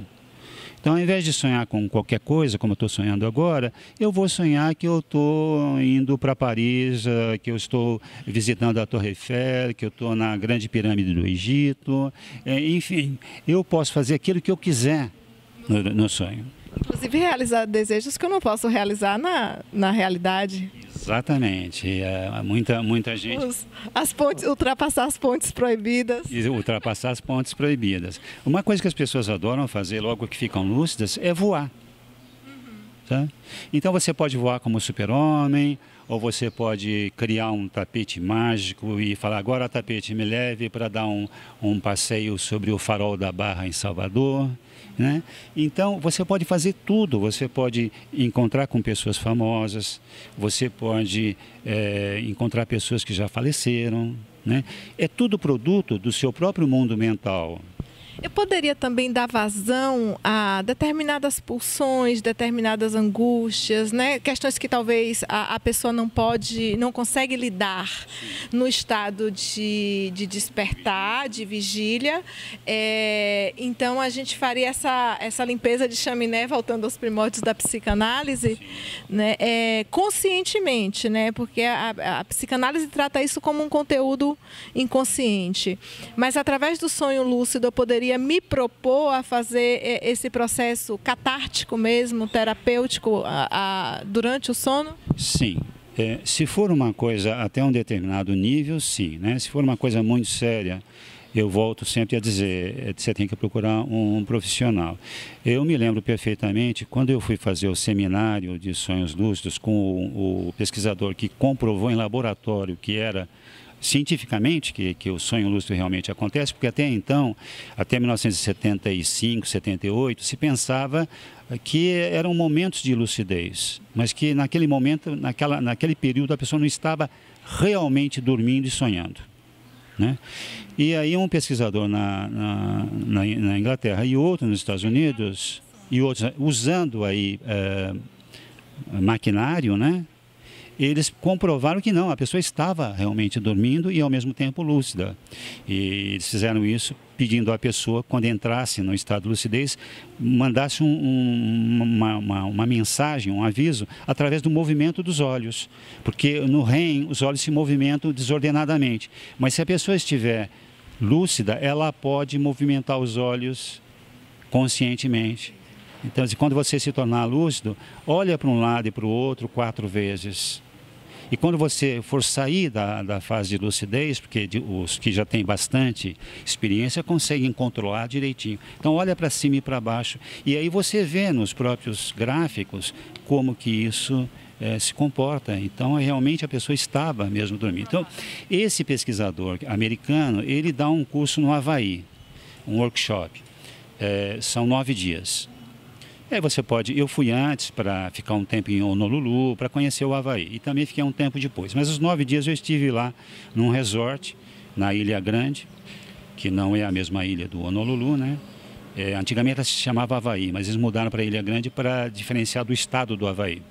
Então, ao invés de sonhar com qualquer coisa, como eu estou sonhando agora, eu vou sonhar que eu estou indo para Paris, que eu estou visitando a Torre Eiffel, que eu estou na Grande Pirâmide do Egito. Enfim, eu posso fazer aquilo que eu quiser no sonho. Inclusive realizar desejos que eu não posso realizar na realidade. Exatamente. Muita gente... ultrapassar as pontes proibidas. Ultrapassar as pontes proibidas. Uma coisa que as pessoas adoram fazer logo que ficam lúcidas é voar. Tá? Então você pode voar como super-homem, ou você pode criar um tapete mágico e falar: agora tapete, me leve para dar um passeio sobre o farol da Barra em Salvador. Né? Então você pode fazer tudo, você pode encontrar com pessoas famosas, você pode encontrar pessoas que já faleceram, né? É tudo produto do seu próprio mundo mental. Eu poderia também dar vazão a determinadas pulsões, determinadas angústias, né? Questões que talvez a pessoa não consegue lidar no estado de despertar, de vigília. Então a gente faria essa limpeza de chaminé, voltando aos primórdios da psicanálise, né? Conscientemente, né? Porque a psicanálise trata isso como um conteúdo inconsciente. Mas através do sonho lúcido eu poderia me propor a fazer esse processo catártico mesmo, terapêutico, durante o sono? Sim. Se for uma coisa até um determinado nível, sim, né? Se for uma coisa muito séria, eu volto sempre a dizer, você tem que procurar um profissional. Eu me lembro perfeitamente, quando eu fui fazer o seminário de sonhos lúcidos com o pesquisador que comprovou em laboratório que era cientificamente que o sonho lúcido realmente acontece, porque até então, até 1975, 78, se pensava que eram momentos de lucidez, mas que naquele momento, naquele período, a pessoa não estava realmente dormindo e sonhando, né? E aí um pesquisador na Inglaterra e outro nos Estados Unidos, e outros usando aí maquinário, né? Eles comprovaram que não, a pessoa estava realmente dormindo e ao mesmo tempo lúcida. E eles fizeram isso pedindo à pessoa, quando entrasse no estado de lucidez, mandasse uma mensagem, um aviso, através do movimento dos olhos. Porque no REM os olhos se movimentam desordenadamente. Mas se a pessoa estiver lúcida, ela pode movimentar os olhos conscientemente. Então, quando você se tornar lúcido, olha para um lado e para o outro 4 vezes. E quando você for sair da fase de lucidez, porque os que já têm bastante experiência conseguem controlar direitinho. Então, olha para cima e para baixo. E aí você vê nos próprios gráficos como que isso se comporta. Então, realmente a pessoa estava mesmo dormindo. Então, esse pesquisador americano, ele dá um curso no Havaí, um workshop. São 9 dias. Você pode, eu fui antes para ficar um tempo em Honolulu, para conhecer o Havaí, e também fiquei um tempo depois. Mas os 9 dias eu estive lá num resort, na Ilha Grande, que não é a mesma ilha do Honolulu, né? Antigamente ela se chamava Havaí, mas eles mudaram para a Ilha Grande para diferenciar do estado do Havaí.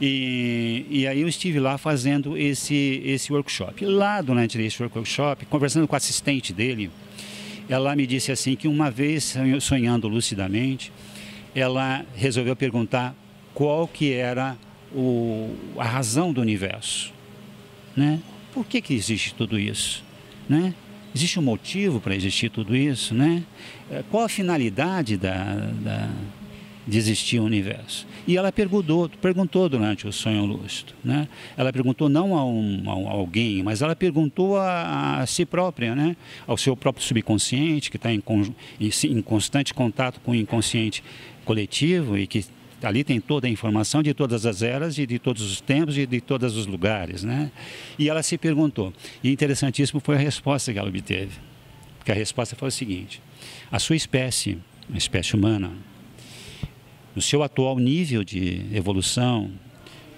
E aí eu estive lá fazendo esse workshop. Lá, durante esse workshop, conversando com a assistente dele, ela me disse assim que uma vez, sonhando lucidamente, ela resolveu perguntar qual que era a razão do universo, né? Por que existe tudo isso, né? Existe um motivo para existir tudo isso, né? Qual a finalidade de existir o universo? E ela perguntou durante o sonho lúcido, né? Ela perguntou não a alguém, mas ela perguntou a si própria, né? Ao seu próprio subconsciente, que está em constante contato com o inconsciente coletivo e que ali tem toda a informação de todas as eras e de todos os tempos e de todos os lugares, né? E ela se perguntou, e interessantíssimo foi a resposta que ela obteve, porque a resposta foi o seguinte: a sua espécie, a espécie humana, no seu atual nível de evolução,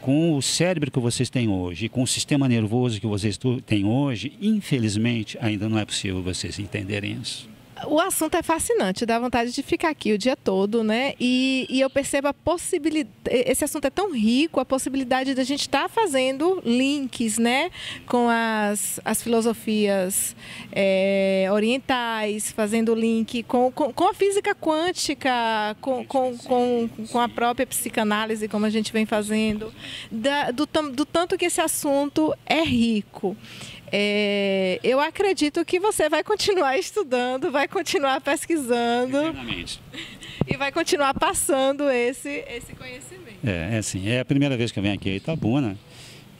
com o cérebro que vocês têm hoje, com o sistema nervoso que vocês têm hoje, infelizmente ainda não é possível vocês entenderem isso. O assunto é fascinante, dá vontade de ficar aqui o dia todo, né? E eu percebo a possibilidade, esse assunto é tão rico, a possibilidade da gente estar fazendo links, né? Com as filosofias orientais, fazendo link com a física quântica, com a própria psicanálise, como a gente vem fazendo, do tanto que esse assunto é rico. Eu acredito que você vai continuar estudando, vai continuar pesquisando e vai continuar passando esse conhecimento. Assim, é a primeira vez que eu venho aqui a Itabuna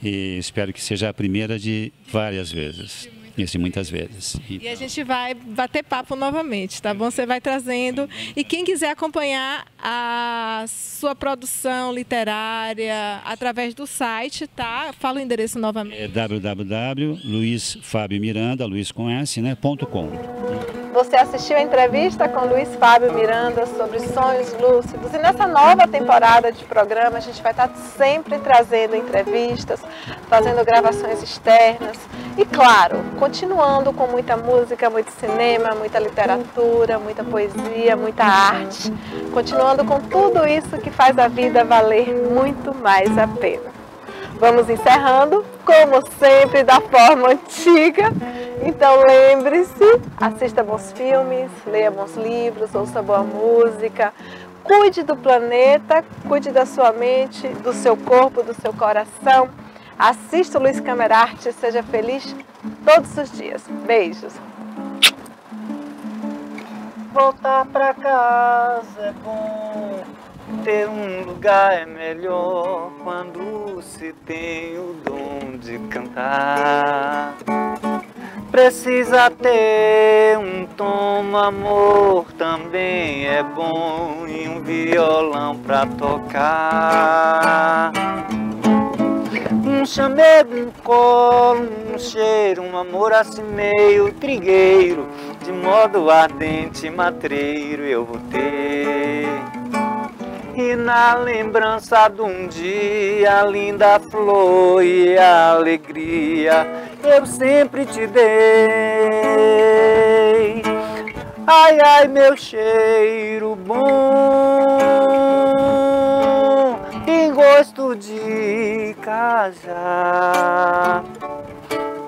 e espero que seja a primeira de várias vezes. Isso, muitas vezes. E a gente vai bater papo novamente, tá bom? Você vai trazendo. E quem quiser acompanhar a sua produção literária através do site, tá? Fala o endereço novamente. www.luisfabiomiranda, Luiz com S, né, .com. Você assistiu a entrevista com Luiz Fábio Miranda sobre sonhos lúcidos. E nessa nova temporada de programa, a gente vai estar sempre trazendo entrevistas, fazendo gravações externas. E claro, continuando com muita música, muito cinema, muita literatura, muita poesia, muita arte. Continuando com tudo isso que faz a vida valer muito mais a pena. Vamos encerrando, como sempre, da forma antiga. Então lembre-se, assista bons filmes, leia bons livros, ouça boa música. Cuide do planeta, cuide da sua mente, do seu corpo, do seu coração. Assista o Luiz Câmara Arte e seja feliz todos os dias. Beijos. Voltar pra casa é bom, ter um lugar é melhor quando se tem o dom de cantar. Precisa ter um tom, amor também é bom e um violão pra tocar. Um chamego, um colo, um cheiro, um amor assim meio trigueiro, de modo ardente matreiro eu vou ter. E na lembrança de um dia, linda flor e a alegria eu sempre te dei. Ai, ai, meu cheiro bom, tem gosto de cajá.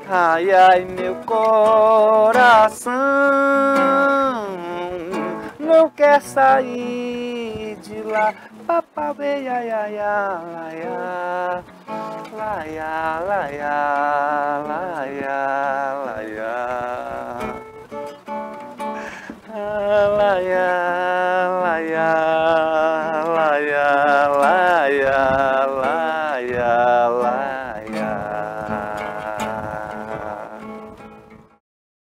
Ai, ai, meu coração não quer sair de lá. Papabê, ai, ai, ai, ai, laia, laia, laia, laia, laia, laia.